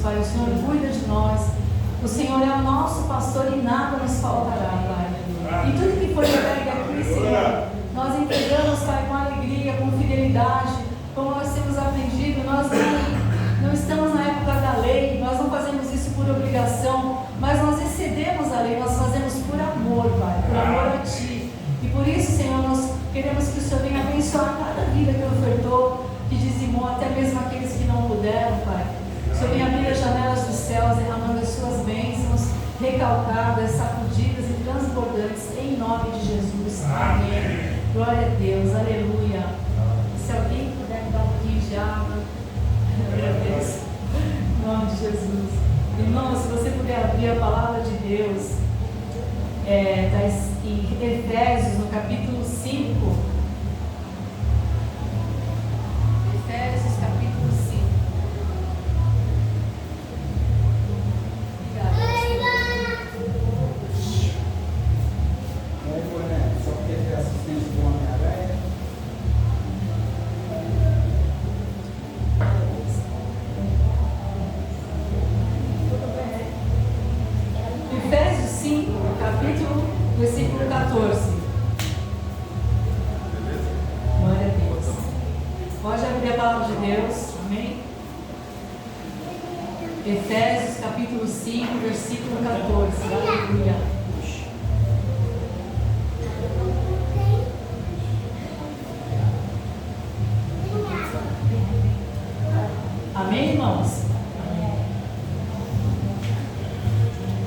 Pai. O Senhor cuida de nós. O Senhor é o nosso pastor e nada nos faltará, Pai. E tudo que foi entregue aqui, Senhor, nós entregamos, Pai, com alegria, com fidelidade, como nós temos aprendido. Nós não estamos na época da lei, nós não fazemos isso por obrigação, mas nós excedemos a lei, nós fazemos por amor, Pai, por amor a Ti. E por isso, Senhor, nós queremos que o Senhor venha abençoar cada vida que ofertou, que dizimou, até mesmo aqueles que não puderam, Pai. O Senhor venha abrir as janelas dos céus, derramando as suas bênçãos, recalcadas, sacudidas e transbordantes, em nome de Jesus. Amém. Glória a Deus, aleluia. Se alguém puder me dar um pouquinho de água, glória a Deus, em nome de Jesus. Irmão, se você puder abrir a palavra de Deus, está em Efésios, no capítulo 5. Efésios, capítulo 5. Obrigada. Só porque ter assistência do Homem-Aranha. Efésios 5, capítulo, versículo 14. Glória a Deus. Pode abrir a palavra de Deus. Amém? Efésios, capítulo 5, versículo 14. Aleluia. Amém, irmãos?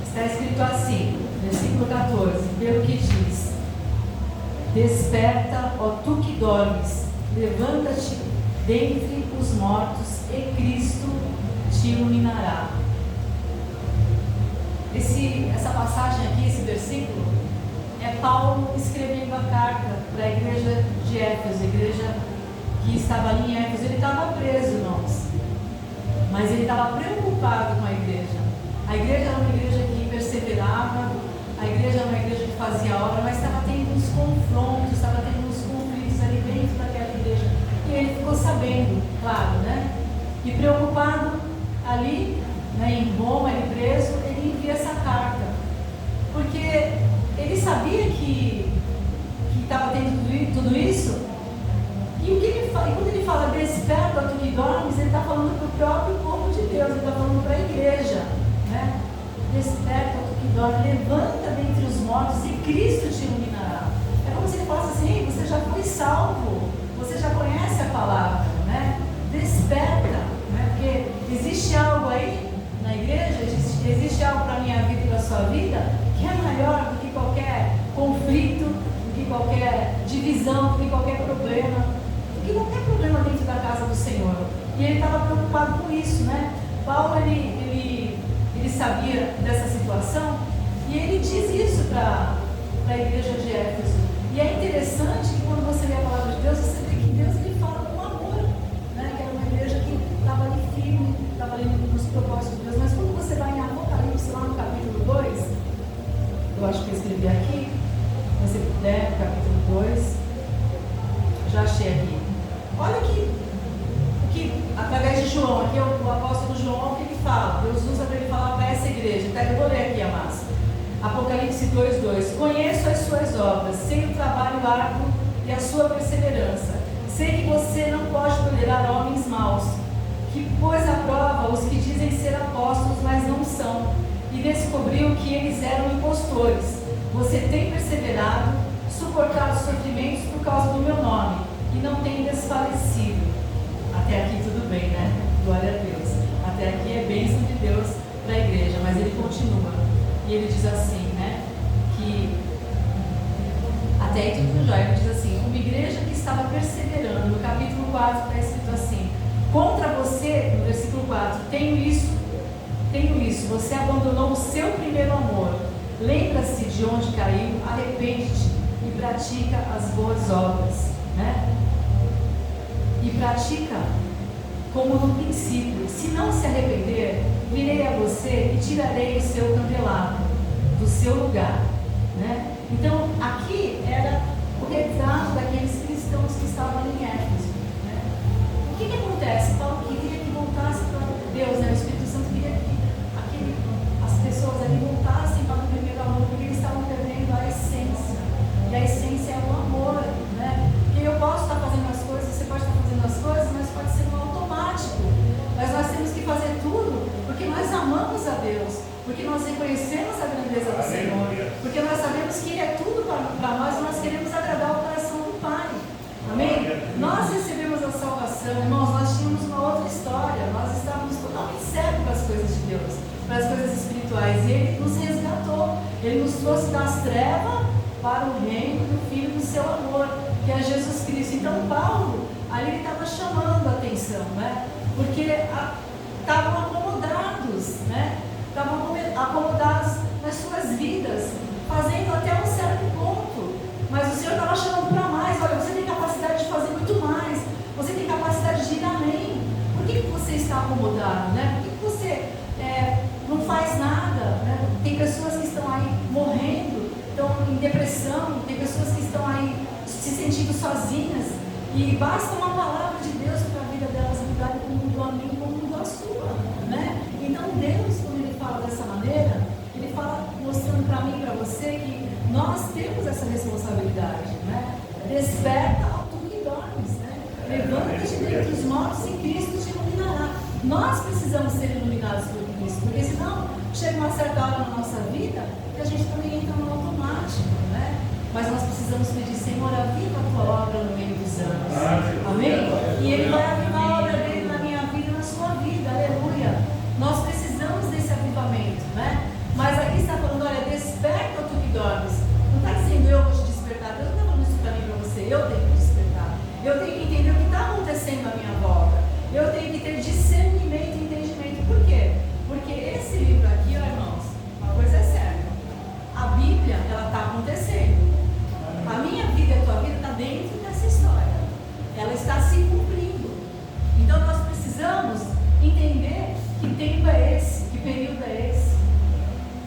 Está escrito assim, versículo 14, pelo que diz: Desperta, ó tu que dormes, levanta-te dentre os mortos e Cristo te iluminará. Essa passagem aqui, esse versículo, é Paulo escrevendo a carta para a igreja de Éfeso, a igreja que estava ali em Éfeso. Ele estava preso, irmãos, mas ele estava preocupado com a igreja. A igreja era uma igreja que perseverava, a igreja era uma igreja que fazia obra, mas estava tendo uns confrontos, estava tendo uns conflitos ali dentro daquela igreja. E ele ficou sabendo, claro, né? E preocupado ali, né, em Roma, ele preso, ele envia essa carta. Porque ele sabia que estava tendo tudo isso. E o que ele fala? E quando ele fala desperta, tu que dormes, ele está falando para o próprio povo de Deus, ele está falando para a igreja, né? Desperta, tu que dorme, levanta dentre os mortos e Cristo te iluminará. É como se ele falasse assim: você já foi salvo, você já conhece a palavra, né? Desperta, né? Porque existe algo aí na igreja, existe algo para a minha vida e para a sua vida que é maior do que qualquer conflito, do que qualquer divisão, do que qualquer problema, do que qualquer problema dentro da casa do Senhor. E ele estava preocupado com isso, né? Paulo, ele sabia dessa situação e ele diz isso para a igreja de Éfeso. E é interessante que quando você lê a palavra de Deus, você vê que Deus ele fala com amor, né? Que era uma igreja que estava ali firme, estava ali nos propósitos de Deus. Mas quando você vai em Apocalipse, lá no capítulo 2, eu acho que eu escrevi aqui, se você puder, no capítulo 2, já achei aqui. Olha que através de João, aqui é o apóstolo João que ele fala, Deus usa para ele falar para essa igreja. Então, eu vou ler aqui, amados. Apocalipse 2:2. Conheço as suas obras, sei o trabalho árduo e a sua perseverança. Sei que você não pode tolerar homens maus, que pôs à prova os que dizem ser apóstolos, mas não são, e descobriu que eles eram impostores. Você tem perseverado, suportado sofrimentos por causa do meu nome, e não tem desfalecido. Até aqui tudo bem, né? Glória a Deus. Até aqui é bênção de Deus para a igreja, mas ele continua. E ele diz assim, né? Que até aí tudo jóia. Ele diz assim: uma igreja que estava perseverando. No capítulo 4 está escrito assim: contra você, no versículo 4, tenho isso, você abandonou o seu primeiro amor. Lembra-se de onde caiu, arrepende-te e pratica as boas obras, né? E pratica como no princípio. Se não se arrepender, virei a você e tirarei o seu candelabro do seu lugar, né? Então aqui era o retrato daqueles cristãos que estavam em Éfeso, né? O que acontece? Paulo queria que voltasse para Deus, né? O Espírito Santo queria porque nós reconhecemos a grandeza do Senhor, porque nós sabemos que Ele é tudo para nós e nós queremos agradar o coração do Pai. Amém? Nós recebemos a salvação, irmãos, nós tínhamos uma outra história, nós estávamos totalmente cegos para as coisas de Deus, para as coisas espirituais, e Ele nos resgatou, Ele nos trouxe das trevas para o reino do Filho do seu amor, que é Jesus Cristo. Então Paulo, ali ele estava chamando a atenção, né? Porque estavam acomodados, né? Estavam acomodados nas suas vidas, fazendo até um certo ponto, mas o Senhor estava chamando para mais. Olha, você tem capacidade de fazer muito mais, você tem capacidade de ir além. Por que você está acomodado, né? Por que você não faz nada, né? Tem pessoas que estão aí morrendo, estão em depressão, tem pessoas que estão aí se sentindo sozinhas, e basta uma palavra de Deus para a vida delas mudar, como mudou a mim, como mudou a sua, né? Então Deus, quando Ele fala dessa maneira, Ele fala mostrando para mim e para você que nós temos essa responsabilidade, né? Desperta ao tu que dormes, né? Levanta-te dentre os mortos e Cristo te iluminará. Nós precisamos ser iluminados por Cristo, porque senão chega uma certa hora na nossa vida que a gente também entra no automático, né? Mas nós precisamos pedir, Senhor, aviva a tua obra no meio dos anos. Amém? E Ele vai avivar a obra dele na minha vida e na sua vida. Aleluia. Nós precisamos desse avivamento, né? Mas aqui está falando, olha, desperta tu que dormes. Não está dizendo eu vou te despertar. Deus não está falando isso para mim e para você. Eu tenho que despertar. Eu tenho que entender o que está acontecendo à minha volta. Eu tenho que ter discernimento e entendimento. Por quê? Porque esse livro aqui, ó, irmãos, uma coisa é certa. A Bíblia, ela está acontecendo. A minha vida e a tua vida está dentro dessa história. Ela está se cumprindo. Então nós precisamos entender que tempo é esse, que período é esse.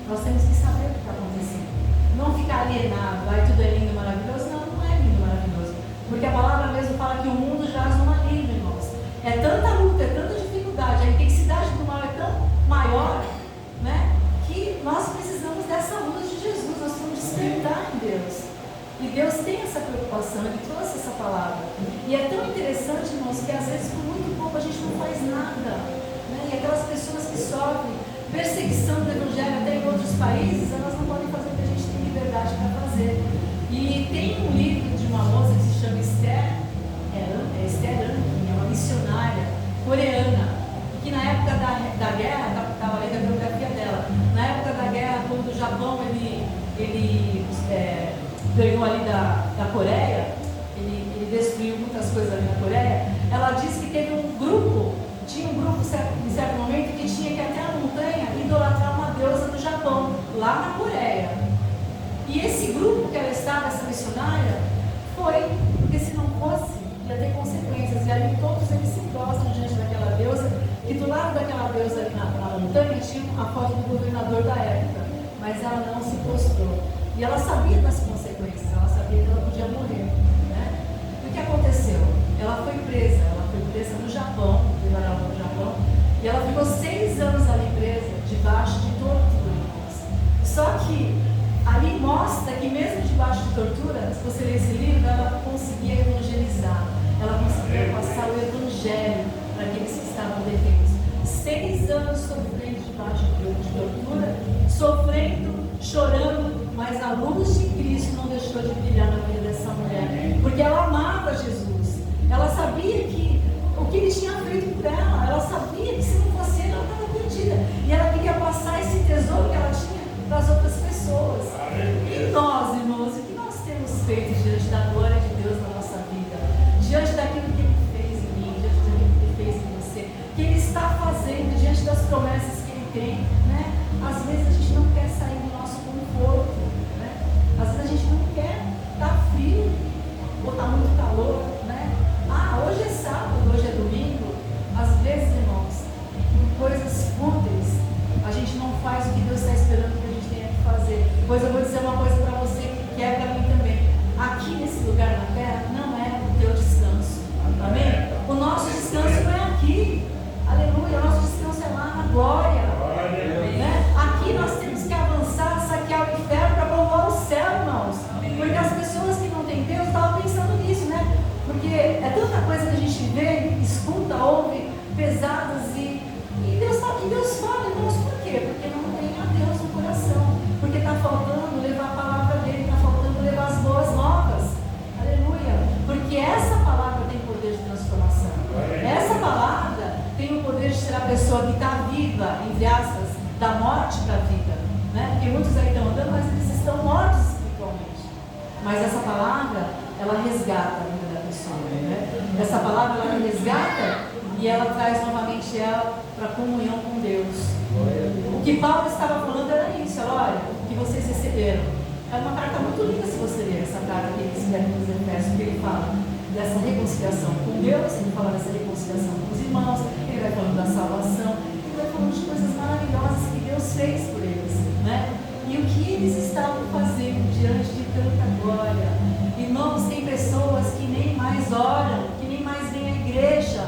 Nós temos que saber o que está acontecendo. Não ficar alienado, ai, tudo é lindo, maravilhoso. Não, não é lindo, maravilhoso. Porque a palavra mesmo fala que o mundo jaz no maligno, irmãos. É tanta luta, é tanta dificuldade, a intensidade do mal é tão maior, né? Que nós precisamos dessa luz de Jesus. Nós precisamos despertar em Deus. E Deus tem essa preocupação, Ele trouxe essa palavra. E é tão interessante, irmãos, que às vezes por muito pouco a gente não faz nada, né? E aquelas pessoas que sofrem perseguição do Evangelho até em outros países, elas não podem fazer o que a gente tem liberdade para fazer. E tem um livro de uma moça que se chama Esther Rankin, é uma missionária coreana, que na época da guerra, estava lendo a biografia dela, na época da guerra, quando o Japão ganhou ali da Coreia, ele destruiu muitas coisas ali na Coreia, ela disse que teve tinha um grupo em certo momento que tinha que até a montanha idolatrar uma deusa do Japão, lá na Coreia. E esse grupo que ela estava, essa missionária, foi, porque se não fosse, ia ter consequências. E ali todos eles se prostram diante daquela deusa, que do lado daquela deusa ali na montanha tinha a foto do governador da época, mas ela não se prostrou. E ela sabia das consequências, ela sabia que ela podia morrer, né? E o que aconteceu? Ela foi presa no Japão, levaram ela para o Japão, e ela ficou 6 anos ali presa, debaixo de tortura, irmãos. Só que ali mostra que mesmo debaixo de tortura, se você ler esse livro, ela conseguia evangelizar, ela conseguia passar o evangelho para aqueles que estavam detentos. 6 anos sofrendo debaixo de tortura, sofrendo, chorando, mas a luz de Cristo não deixou de brilhar na vida dessa mulher, porque ela amava Jesus, ela sabia que o que Ele tinha feito por ela sabia que se não fosse Ele, ela estava perdida, e ela queria passar esse tesouro que ela tinha para as outras pessoas. E nós, irmãos, o que nós temos feito diante da glória de Deus na nossa vida, diante daquilo que Ele fez em mim, diante daquilo que Ele fez em você, que Ele está fazendo, diante das promessas que Ele tem, né? Às vezes a gente não quer sair do nosso conforto, né? Às vezes a gente não quer estar frio ou está muito calor, né? Hoje é sábado, hoje é domingo. Às vezes, irmãos, por coisas fúteis, a gente não faz o que Deus está esperando que a gente tenha que fazer. Pois eu vou dizer uma coisa para você que é para mim também. Aqui nesse lugar na terra não é o teu descanso. Amém? O nosso descanso não é aqui. Aleluia. O nosso descanso é lá na glória. Né? Aqui nós temos que avançar, saquear o inferno para povoar o céu, irmãos. Porque as pessoas que não têm Deus estavam pensando nisso, né? Porque é tanta coisa que a gente vê, escuta, ouve, pesadas, e Deus fala, irmãos, por quê? Porque não tem a pessoa que está viva, entre aspas, da morte para a vida, né? Porque muitos aí estão andando, mas eles estão mortos espiritualmente. Mas essa palavra, ela resgata a vida da pessoa, né? Essa palavra, ela resgata e ela traz novamente ela para a comunhão com Deus. O que Paulo estava falando era isso, olha, o que vocês receberam. É uma carta muito linda se você ler essa carta que ele escreve nos Efésios, porque ele fala dessa reconciliação com Deus, ele fala dessa reconciliação com os irmãos, ele vai falando da salvação, ele vai falando de coisas maravilhosas que Deus fez por eles, né? E o que eles estavam fazendo diante de tanta glória. Irmãos, tem pessoas que nem mais oram, que nem mais vêm à igreja,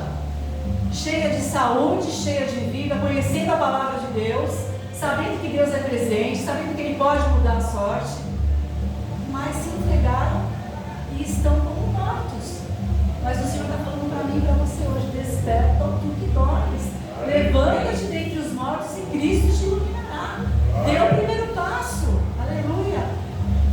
cheia de saúde, cheia de vida, conhecendo a palavra de Deus, sabendo que Deus é presente, sabendo que Ele pode mudar a sorte, mas se entregaram e estão como mortos. Mas o Senhor está falando para mim e para você hoje: desperta, tu que dormes, levanta-te dentre os mortos e Cristo te iluminará. Dê o primeiro passo, aleluia.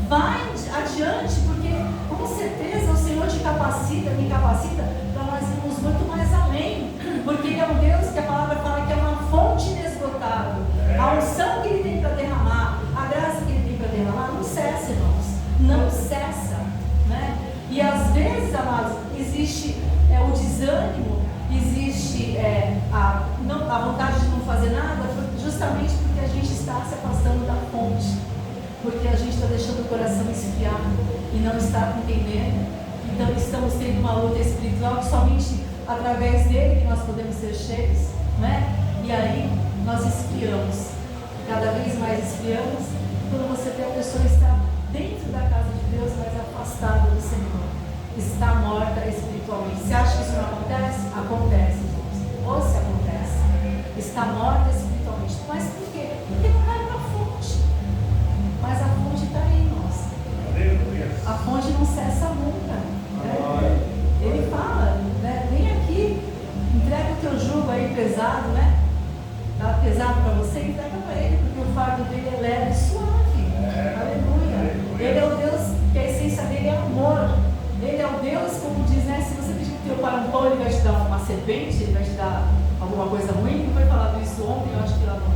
Vai adiante, porque com certeza o Senhor te capacita, me capacita para nós irmos muito mais além, porque Ele é um Deus que a palavra fala que é uma fonte inesgotável. A unção que Ele tem para derramar, a graça que Ele tem para derramar, não cessa, irmãos, não cessa, né? E às vezes, amados, existe o desânimo, existe a vontade de não fazer nada, justamente porque a gente está se afastando da fonte, porque a gente está deixando o coração esfriar e não está entendendo. Então estamos tendo uma luta espiritual que somente através dele que nós podemos ser cheios, né? E aí nós esfriamos, cada vez mais esfriamos, quando você vê a pessoa estar dentro da casa de Deus, mas afastada do Senhor, está morta espiritualmente. Você acha que isso não acontece? Acontece, irmãos. Ou se acontece, está morta espiritualmente. Mas por quê? Porque não vai para a fonte. Mas a fonte está aí, irmãos. A fonte não cessa nunca, né? Ele fala, né? Vem aqui, entrega o teu jugo aí pesado, né? Está pesado para você, entrega para ele, porque o fardo dele é leve e suave. Aleluia. Ele é o Deus que a essência dele é amor. Ele é o Deus, como diz, né? Se você pedir para o teu pai um pão, ele vai te dar uma serpente, ele vai te dar alguma coisa ruim. Não foi falado isso ontem, eu acho que lá não.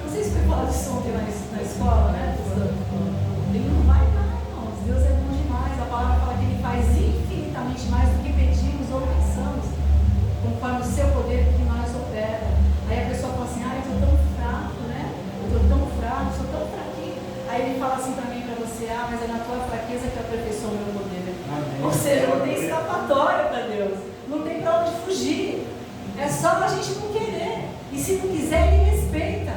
Não sei se foi falado isso ontem na escola, né? Ele não vai dar, irmãos. Deus é bom demais. A palavra fala que Ele faz infinitamente mais do que pedimos ou pensamos, conforme o seu poder que nós opera. Aí a pessoa fala assim: eu estou tão fraco, né? Eu estou tão fraco, sou tão fraquinho. Aí Ele fala assim para mim e para você: mas é na tua fraqueza que eu aperfeiçoo o meu poder. Amém. Ou seja, não tem escapatória para Deus, não tem para onde fugir. É só a gente não querer. E se não quiser, Ele respeita.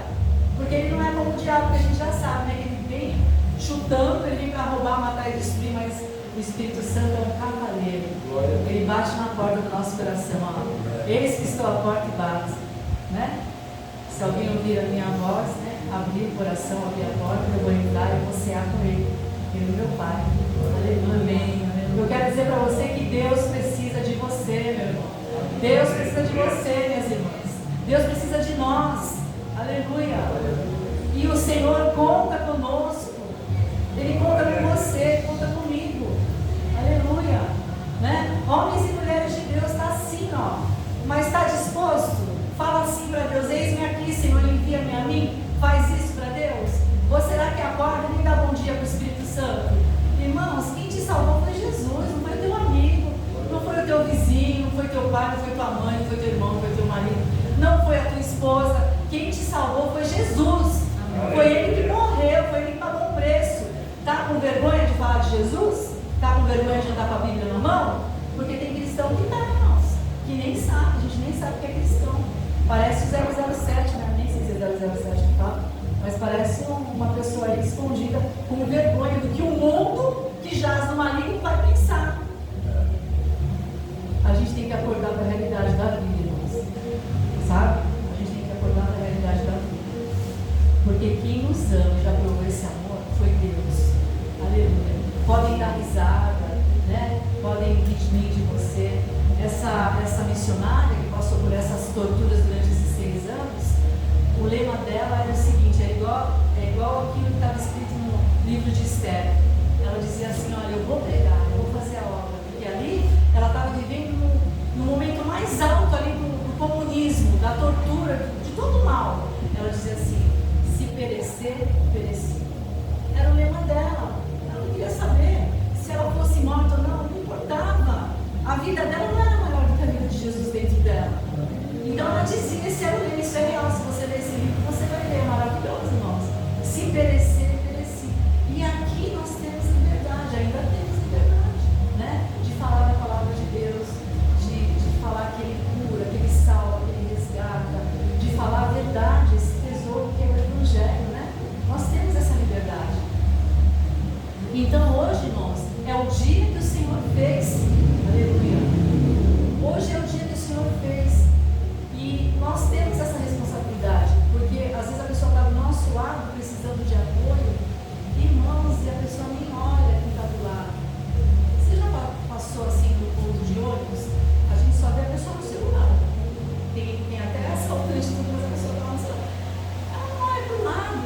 Porque Ele não é como o diabo, que a gente já sabe, né? Ele vem chutando, ele vem para roubar, matar e destruir, mas o Espírito Santo é um cavaleiro. Ele bate na porta do nosso coração, ó. Eis que estou à porta e bato, né? Se alguém ouvir a minha voz, né? Abrir o coração, abrir a porta, eu vou entrar e vou cear com Ele. Ele é meu Pai. Aleluia. Eu quero dizer para você que Deus precisa de você, meu irmão. Deus precisa de você, minhas irmãs. Deus precisa de nós. Aleluia. E o Senhor conta conosco. Ele conta com você, conta comigo. Aleluia. Né? Homens e mulheres de Deus, está assim, ó. Mas está disposto? Fala assim para Deus: eis-me aqui, Senhor, envia-me a mim. Faz isso para Deus. Ou será que acorda e nem dá bom dia para o Espírito Santo? Irmãos, quem te salvou foi Jesus, não foi o teu amigo, não foi o teu vizinho, não foi teu pai, não foi tua mãe, não foi teu irmão, não foi teu marido, não foi a tua esposa. Quem te salvou foi Jesus. Foi Ele que morreu, foi Ele que pagou o preço. Está com vergonha de falar de Jesus? Está com vergonha de andar com a Bíblia na mão? Porque tem cristão que está, irmãos, que nem sabe, a gente nem sabe o que é cristão. Parece o 007, né? Nem sei se é 007 que fala, mas parece uma pessoa aí escondida com vergonha do que o mundo que jaz no maligno vai pensar. A gente tem que acordar para a realidade da vida, irmãos. Sabe? A gente tem que acordar para a realidade da vida. Porque quem nos ama e já provou esse amor foi Deus. Aleluia. Podem dar risada, né? Podem rir de você. Essa missionária que passou por essas torturas durante esses 6 anos, o lema dela era o seguinte: é igual aquilo que estava escrito no livro de Esther. Ela dizia assim: olha, eu vou pregar, eu vou fazer a obra. Porque ali ela estava vivendo no momento mais alto ali do comunismo, da da tortura, de todo mal. Ela dizia assim: se perecer, pereci. Era o lema dela. Ela não queria saber se ela fosse morta ou não, não importava. A vida dela não era maior do que a vida de Jesus dentro dela. Então ela dizia: esse era o lema, isso é real. Se você ler esse livro, você vai ver, é maravilhoso, irmãos. Se perecer, pereci. E aqui nós temos liberdade, ainda temos liberdade, né? De falar da palavra de Deus, de falar que Ele cura, que Ele salva, que Ele resgata, de falar a verdade, esse tesouro que é o Evangelho, né? Nós temos essa liberdade. Então hoje, irmãos, é o dia que o Senhor fez. Aleluia. Hoje é o dia que o Senhor fez. E nós temos essa responsabilidade, porque às vezes a pessoa está do nosso lado precisando de apoio, irmãos, e a pessoa nem olha quem está do lado. Você já passou assim no ponto de ônibus? A gente só vê a pessoa no celular. Tem até essa altura de tudo, mas a pessoa está no celular. Ela não olha para o lado.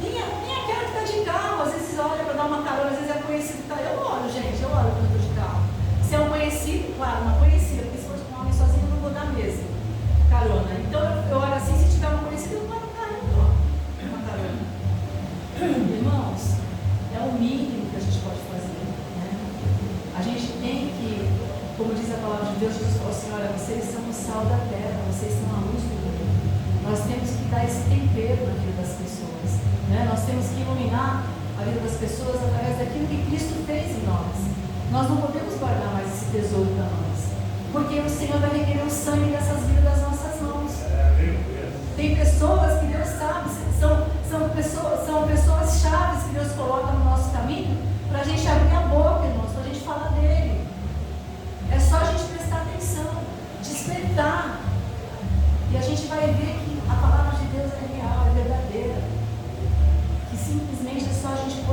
Nem aquela que está de carro, às vezes olha para dar uma carona, às vezes é conhecido que está. Eu olho, gente, eu olho quando eu estou de carro. Se é um conhecido, claro, uma conhecida, porque se for um homem sozinho, eu não vou dar mesmo carona. Então eu olho assim, se tiver uma conhecida, eu não dou uma carona. Irmãos, é o mínimo que a gente pode fazer, né? A gente tem que, como diz a palavra de Deus, Jesus falou assim: olha, vocês são o sal da terra, vocês são a luz do mundo. Nós temos que dar esse tempero na vida das pessoas, né? Nós temos que iluminar a vida das pessoas através daquilo que Cristo fez em nós. Nós não podemos guardar mais esse tesouro para nós, porque o Senhor vai requerer o sangue dessas vidas das nossas mãos. Tem pessoas que Deus sabe, são pessoas chaves que Deus coloca no nosso caminho para a gente abrir a boca, irmãos, para a gente falar dele. É só a gente prestar atenção, despertar, e a gente vai ver que a palavra de Deus é real, é verdadeira, que simplesmente é só a gente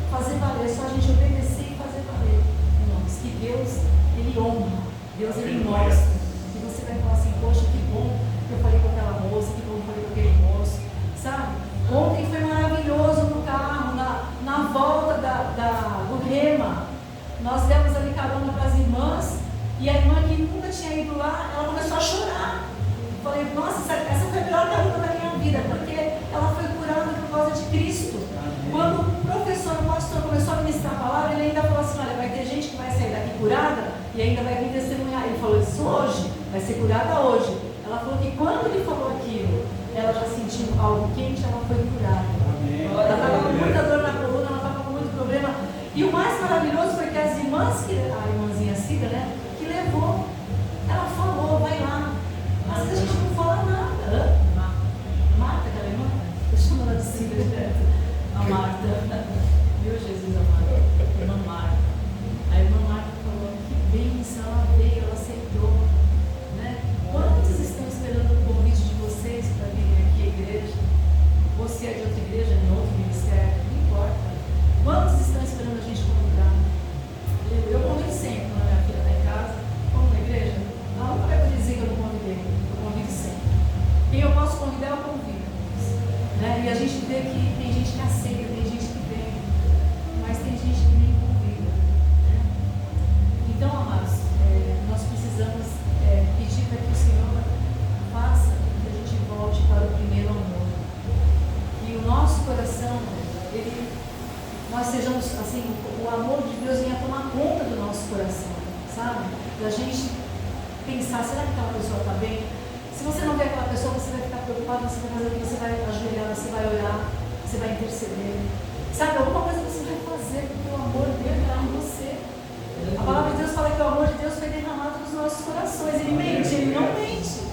fazer valer, é só a gente obedecer e fazer valer, irmãos, que Deus, Ele honra, Deus, Ele mostra, que você vai falar assim: poxa, que bom que eu falei com aquela moça, que bom que eu falei com aquele moço, sabe? Ontem foi maravilhoso no carro, na volta do Rema, nós demos ali carona para as irmãs, e a irmã que nunca tinha ido lá, ela começou a chorar. Eu falei: nossa, essa foi a melhor carona da minha vida, porque ela foi curada por causa de Cristo. Quando o pastor começou a ministrar a palavra, ele ainda falou assim: olha, vai ter gente que vai sair daqui curada e ainda vai vir testemunhar. Ele falou isso hoje, vai ser curada hoje. Ela falou que quando ele falou aquilo, ela já sentiu algo quente, ela foi curada. Ela estava com muita dor na coluna, ela estava com muito problema. E o mais maravilhoso foi que as irmãs, a irmãzinha Cida, né, que levou, ela falou: vai lá. Às vezes a gente não fala nada. Marta, aquela irmã? Estou chamando ela de Cida direto. A Marta. Viu, Jesus amado? Irmã Marta. A irmã Marta falou: que bênção, ela veio, ela aceitou. Né? Quantos estão esperando o convite de vocês para virem aqui à igreja? Você é de outra igreja, de outro ministério, não importa. Quantos estão esperando a gente convidar? Eu convido sempre quando a minha filha está em casa. Vamos na igreja? Ela nunca vai dizer que eu não convidei. Eu convido sempre. Quem eu posso convidar, eu convido. Né? E a gente vê que tem gente que aceita, tem gente que vem, mas tem gente que nem convida. Né? Então, amados, nós precisamos pedir para que o Senhor faça que a gente volte para o primeiro amor. Que o nosso coração, nós sejamos assim, o amor de Deus venha tomar conta do nosso coração, sabe? Da gente pensar: será que aquela pessoa está bem? Se você não vê aquela pessoa, você vai ficar preocupado, você vai fazer o que? Você vai ajoelhar, você vai orar, você vai interceder. Sabe, alguma coisa você vai fazer, porque o amor dele está em você. A palavra de Deus fala que o amor de Deus foi derramado nos nossos corações. Ele mente? Ele não mente.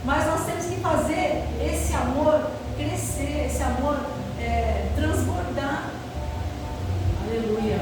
Mas nós temos que fazer esse amor crescer, esse amor transbordar. Aleluia.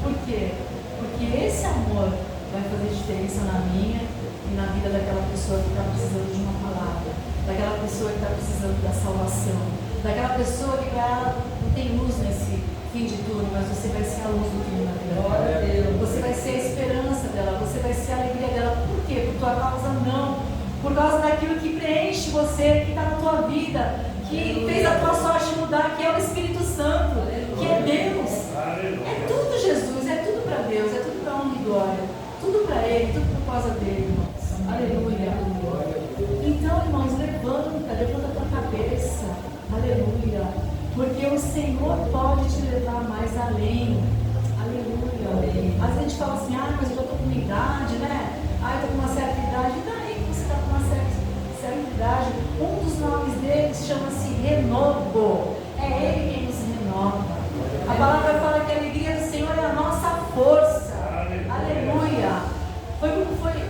Por quê? Porque esse amor vai fazer diferença na minha e na vida daquela pessoa que está precisando de uma palavra, daquela pessoa que está precisando da salvação, daquela pessoa que não tem luz nesse fim de túnel, mas você vai ser a luz do túnel na vida dela. Você vai ser a esperança dela, você vai ser a alegria dela. Por quê? Por tua causa não. Por causa daquilo que preenche você, que está na tua vida, que fez a tua sorte mudar, que é o Espírito Santo, que é Deus. É tudo Jesus, é tudo para Deus, é tudo para honra e glória. Tudo para Ele, tudo por causa dele, irmãos. Aleluia. Porque o Senhor pode te levar mais além. Aleluia. Às vezes a gente fala assim, mas eu já estou com uma idade, né? Eu estou com uma certa idade. E daí que você está com uma certa idade? Um dos nomes dele chama-se renovo. É Ele quem nos renova. A palavra fala que a alegria do Senhor é a nossa força. Aleluia. Foi como foi.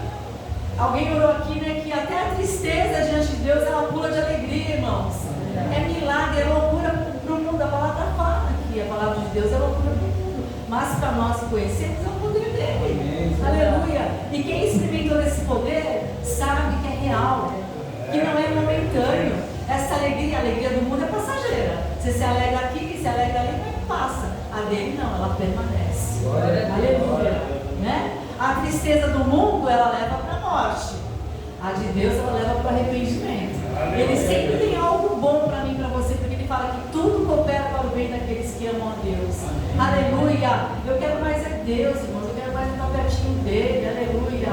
Alguém orou aqui, né? Que até a tristeza diante de Deus ela pula de alegria, irmãos. É milagre, é loucura para o mundo. A palavra fala aqui, a palavra de Deus é loucura para o mundo. Mas para nós que conhecemos é o poder dele. Aleluia. E quem experimentou desse poder sabe que é real, que não é momentâneo. Essa alegria, a alegria do mundo é passageira. Você se alegra aqui, se alegra ali, mas passa. A dele não, ela permanece. Aleluia. Né? A tristeza do mundo ela leva para a morte. A de Deus ela leva para o arrependimento. Ele sempre tem algo bom para mim e para você, porque ele fala que tudo coopera para o bem daqueles que amam a Deus. Aleluia. Eu quero mais é Deus, irmãos. Eu quero mais estar pertinho dele. Aleluia.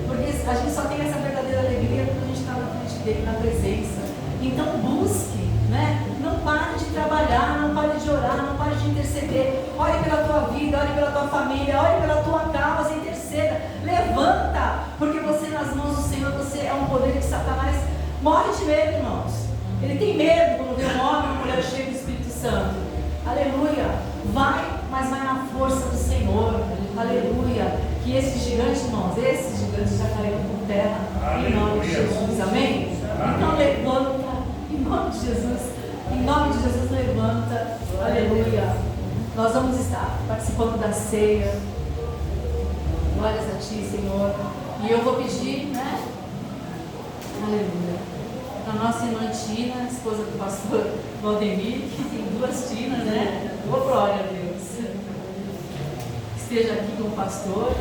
Porque a gente só tem essa verdadeira alegria quando a gente está na frente dele, na presença. Então busque, né? Não pare de trabalhar, não pare de orar, não pare de interceder. Ore pela tua vida, ore pela tua família, ore pela tua causa, interceda. Levanta, porque você nas mãos do Senhor, você é um poder que Satanás morre de medo, irmãos. Ele tem medo quando vê um homem, uma mulher cheia do Espírito Santo. Aleluia. Vai, mas vai na força do Senhor. Aleluia. Que esses gigantes, irmãos, esses gigantes já caíram por terra. Em nome de Jesus. Amém? Então levanta. Em nome de Jesus. Em nome de Jesus, levanta. Aleluia. Nós vamos estar participando da ceia. Glórias a Ti, Senhor. E eu vou pedir, né? Aleluia. A nossa irmã Tina, esposa do pastor Valdemir, que tem 2 Tinas, né? Oh, glória a Deus. Esteja aqui com o pastor,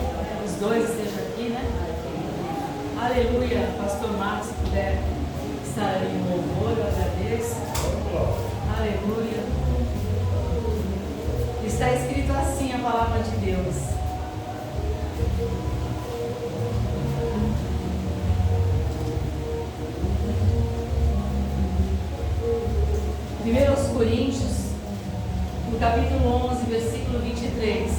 os 2 estejam aqui, né? Aleluia. Pastor Marcos, se puder estar ali no louvor, eu agradeço. Aleluia. Está escrito assim a palavra de Deus. 1 Coríntios, no capítulo 11, versículo 23.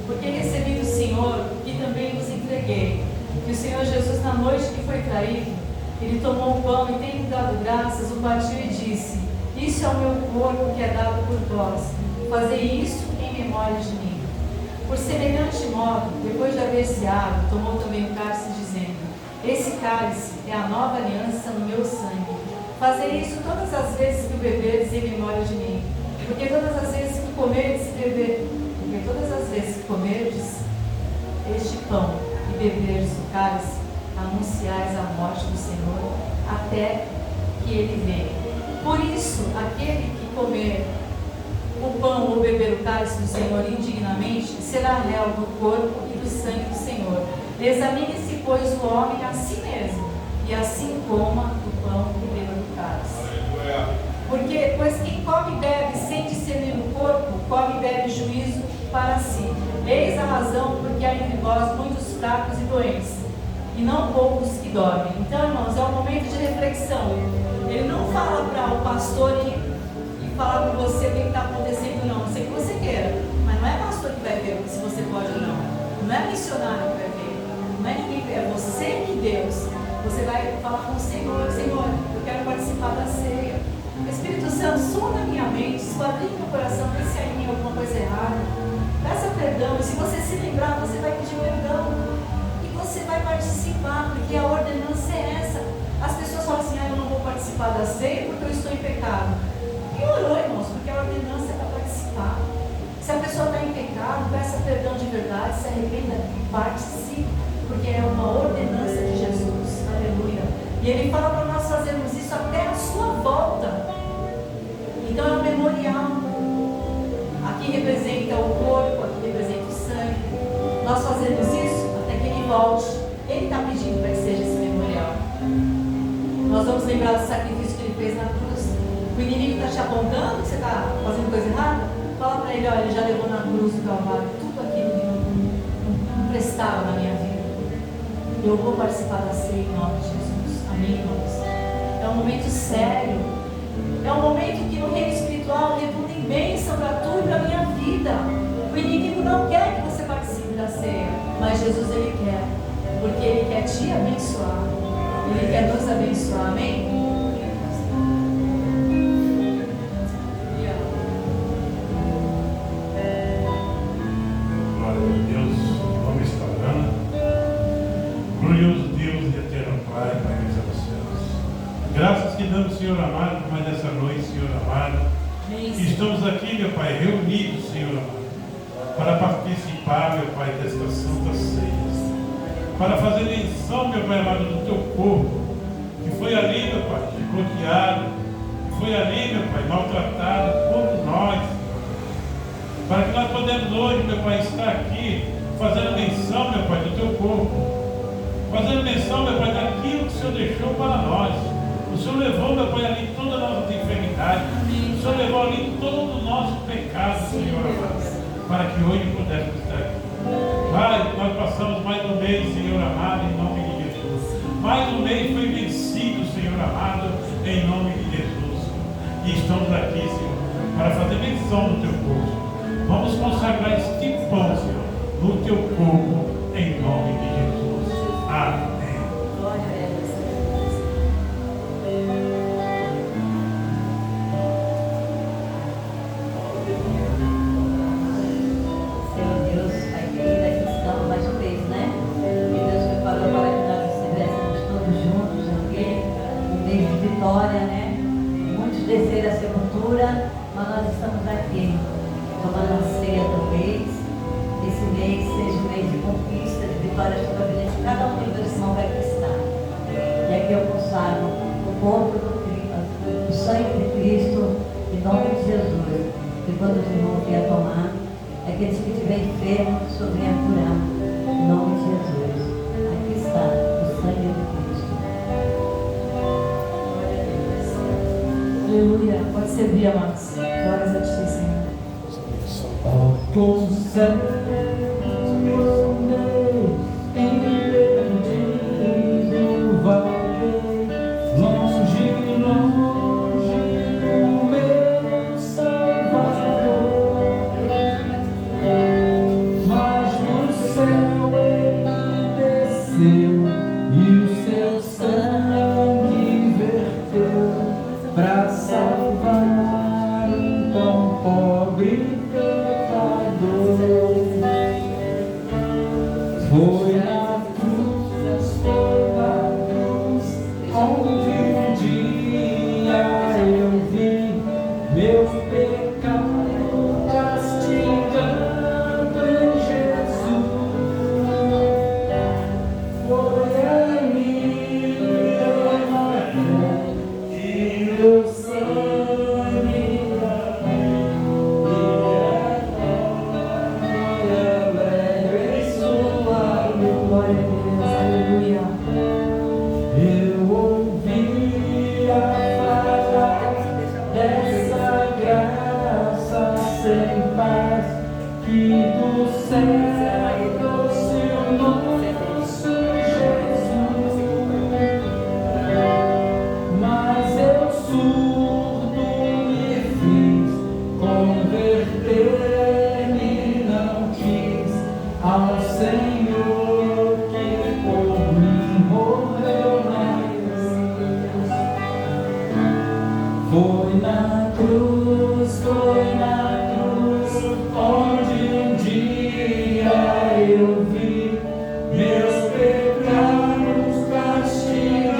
Porque recebi do Senhor o que também vos entreguei, que o Senhor Jesus, na noite que foi traído, ele tomou o pão e, tendo dado graças, o partiu e disse: Isso é o meu corpo que é dado por vós. Fazei isso em memória de mim. Por semelhante modo, depois de haver ceado, tomou também o cálice, dizendo: Esse cálice é a nova aliança no meu sangue. Fazei isso todas as vezes que o beberdes em memória de mim. Porque todas as vezes que comerdes este pão e beberdes o cálice, anunciais a morte do Senhor até que ele venha. Por isso, aquele que comer o pão ou beber o cálice do Senhor indignamente será réu do corpo e do sangue do Senhor. Examine-se, pois, o homem a si mesmo, e assim coma do pão e beba do cálice. Porque, pois quem come e bebe sem discernir o corpo, come e bebe juízo para si. Eis a razão porque há entre vós muitos fracos e doentes, e não poucos que dormem. Então, irmãos, é um momento de reflexão. Ele não fala para o pastor e falar para você o que está acontecendo, não. Não sei o que você queira, mas não é pastor que vai ver se você pode ou não. Não é missionário que vai ver. Não é ninguém que vai ver. É você que Deus. Você vai falar com o Senhor: Senhor, eu quero participar da ceia. Espírito Santo, sonda a minha mente, esquadrinha meu coração, vê se há em mim alguma coisa errada. Peça perdão, e se você se lembrar, você vai pedir perdão. E você vai participar, porque a ordenança é essa. As pessoas falam assim: eu não vou participar da ceia porque eu estou em pecado. Piorou, irmãos, porque a ordenança é para participar. Se a pessoa está em pecado, peça perdão de verdade, se arrependa e participe, porque é uma ordenança de Jesus. Aleluia. E ele fala para nós fazermos isso até a sua volta. Então é um memorial. Aqui representa o corpo, aqui representa o sangue. Nós fazemos isso até que ele volte. Ele está pedindo para que seja esse memorial. Nós vamos lembrar do sacrifício que ele fez na cruz. O inimigo está te apontando que você está fazendo coisa errada. Fala para ele: olha, ele já levou na cruz do Calvário tudo aquilo que não prestava na minha vida. Eu vou participar da ceia em nome de Jesus. Amém, irmãos? É um momento sério. É um momento que no reino espiritual espiritual redunda em bênção para tu e para a minha vida. O inimigo não quer que você participe da ceia, mas Jesus ele quer, porque ele quer te abençoar, ele quer nos abençoar, amém? Glória a Deus, nome está orando. Glorioso Deus e eterno Pai, Pai dos céus. Graças te damos, Senhor amado, por mais essa noite, Senhor amado. E estamos aqui, meu Pai, reunidos, Senhor amado, para participar, meu Pai, desta santa ceia. Para fazer menção, meu Pai amado, do teu corpo, que foi ali, meu Pai, chicoteado, que foi ali, meu Pai, maltratado por nós. Para que nós podemos hoje, meu Pai, estar aqui fazendo menção, meu Pai, do teu corpo. Fazendo menção, meu Pai, daquilo que o Senhor deixou para nós. O Senhor levou, meu Pai, ali toda a nossa enfermidade. O Senhor levou ali todo o nosso pecado, Senhor amado, para que hoje pudéssemos estar aqui. Pai, nós passamos mais um mês, Senhor amado, em nome de Jesus. Mais um mês foi vencido, Senhor amado, em nome de Jesus. E estamos aqui, Senhor, para fazer menção do teu corpo. Vamos consagrar este pão, Senhor, no teu corpo, em nome de Jesus. Amém. Senhor Deus, Pai querido, aqui estamos mais uma vez, né? E Deus preparou para que nós estivéssemos todos juntos, ok? Um mês de vitória, né? Muitos desceram a sepultura, mas nós estamos aqui, tomando a ceia do mês. Esse mês seja um mês de conquista, de vitória sobre a vida de cada um dos irmãos que aqui está. E aqui eu consagro o corpo do Cristo, o sangue de Cristo, em nome de Jesus. E quando os irmãos vier tomar, aqueles que estiverem enfermos, que o Senhor venha curar, em nome de Jesus. Aqui está o sangue de Cristo. Aleluia. Pode servir, amados. Glórias a ti, Senhor. Com sangue perdido vai, longe, longe do meu Salvador, mas no céu ele desceu e o seu sangue verteu para salvar um tão pobre pecador. Foi na cruz, onde um dia eu vi meu pecado castigando em Jesus. Foi ali pela fé que o sangue Glória a Deus. Aleluia. eu ouvia falar dessa graça sem paz que do céu trouxe o nosso Jesus, mas eu surdo me fiz, converter-me não quis ao Senhor que por mim morreu na cruz. Foi na cruz, onde um dia eu vi meus pecados castigados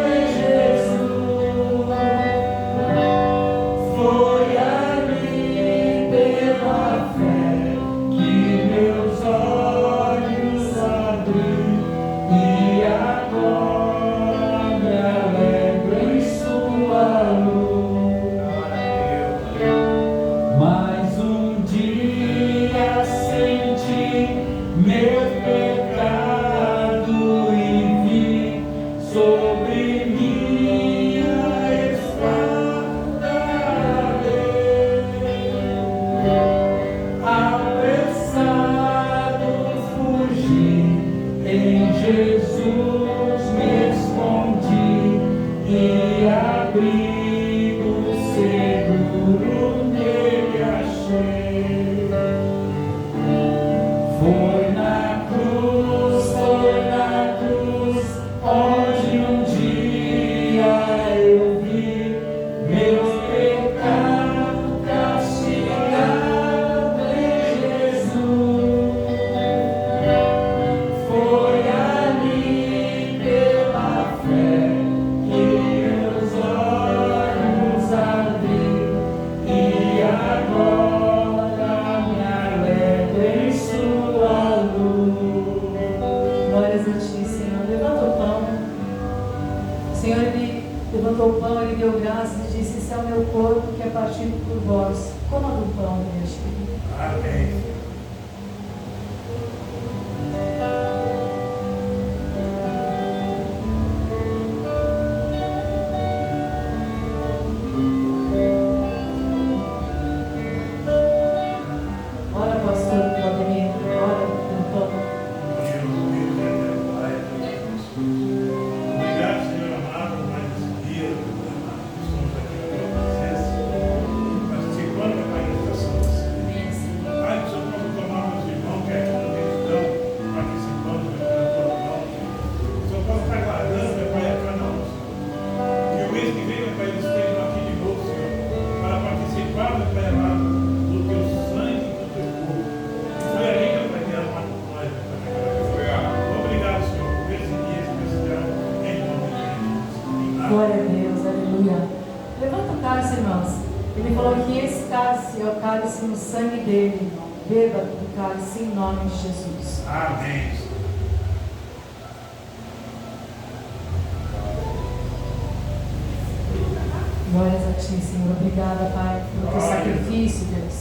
em Jesus. Foi ali pela fé que meus olhos abri e agora me alegro em sua luz. Mais um dia senti meu pecado e vi sobre minha espada apressado fugi, em Jesus me escondi e abrigo seguro. Senhor, Ele levantou o pão, Ele deu graças e disse: esse é o meu corpo que é partido por vós. Coma do pão, Deus querido. Amém. Ora, pastor Vladimir, ora pelo pão. Obrigado, Senhor amado, por mais esse dia, amado. Estamos aqui na tua presença, participando da manifestação da Senhor. Amém, Senhor. Pai, que o Senhor possa tomar meus irmãos, que aqui também estão participando da tua mão. O Senhor possa estar guardando, meu Pai, a cada um, Senhor. Que o mês que vem, meu Pai, eles estejam aqui de novo, Senhor, para participar, meu Pai amado, do teu sangue e do teu corpo. E foi ali, meu Pai, que amado por nós, meu Pai, naquela vez. Obrigado, Senhor, por esse dia especial, em nome de Jesus. Amém. Glória a Deus, aleluia. Levanta o cálice, irmãos. Ele falou que esse cálice é o cálice no sangue dele, irmão. Beba do cálice em nome de Jesus. Amém. Glórias a Ti, Senhor. Obrigada, Pai, pelo Teu sacrifício, Deus.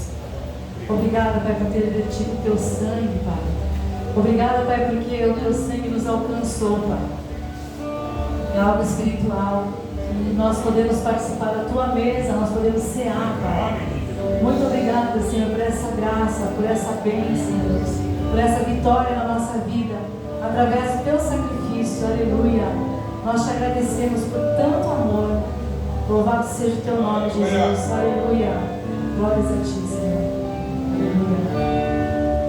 Obrigada, Pai, por ter vertido o Teu sangue, Pai. Obrigada, Pai, porque o Teu sangue nos alcançou, Pai. É algo espiritual. E nós podemos participar da Tua mesa, nós podemos cear, Pai. Muito obrigada, Senhor, por essa graça, por essa bênção, Deus, por essa vitória na nossa vida, através do Teu sacrifício, aleluia. Nós te agradecemos por tanto amor. Louvado seja o Teu nome, Jesus, aleluia. Glórias a Ti, Senhor, aleluia.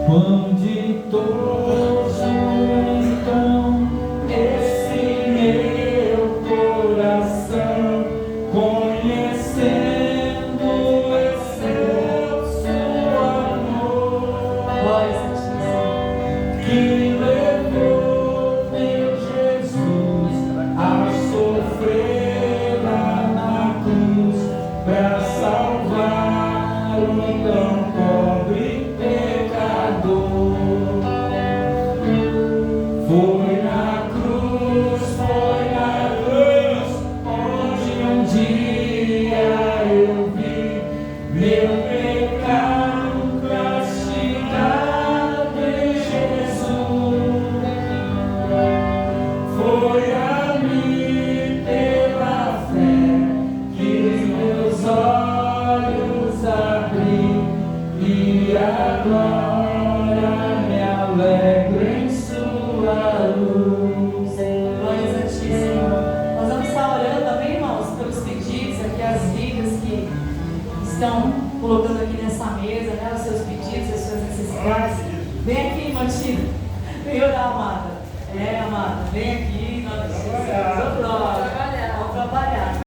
Pão de todos, então, esse meu coração, conhecendo excelso amor, Glórias a Ti, Senhor. que levou meu Jesus a sofrer lá na cruz, para salvar o tão pobre pecador. Foi na cruz, onde um dia eu vi meu pecado castigado em Jesus. Foi ali pela fé que meus olhos abri, e agora me alegro em Sua luz. Glórias a Ti, Senhor. Nós vamos estar orando também, irmãos, pelos pedidos aqui, as vidas que estão colocando aqui nessa mesa, né? Os seus pedidos, as suas necessidades. Vem aqui, irmã Tina. Vem orar, amada. Amada. Vem aqui, nós vamos trabalhar. Vamos trabalhar.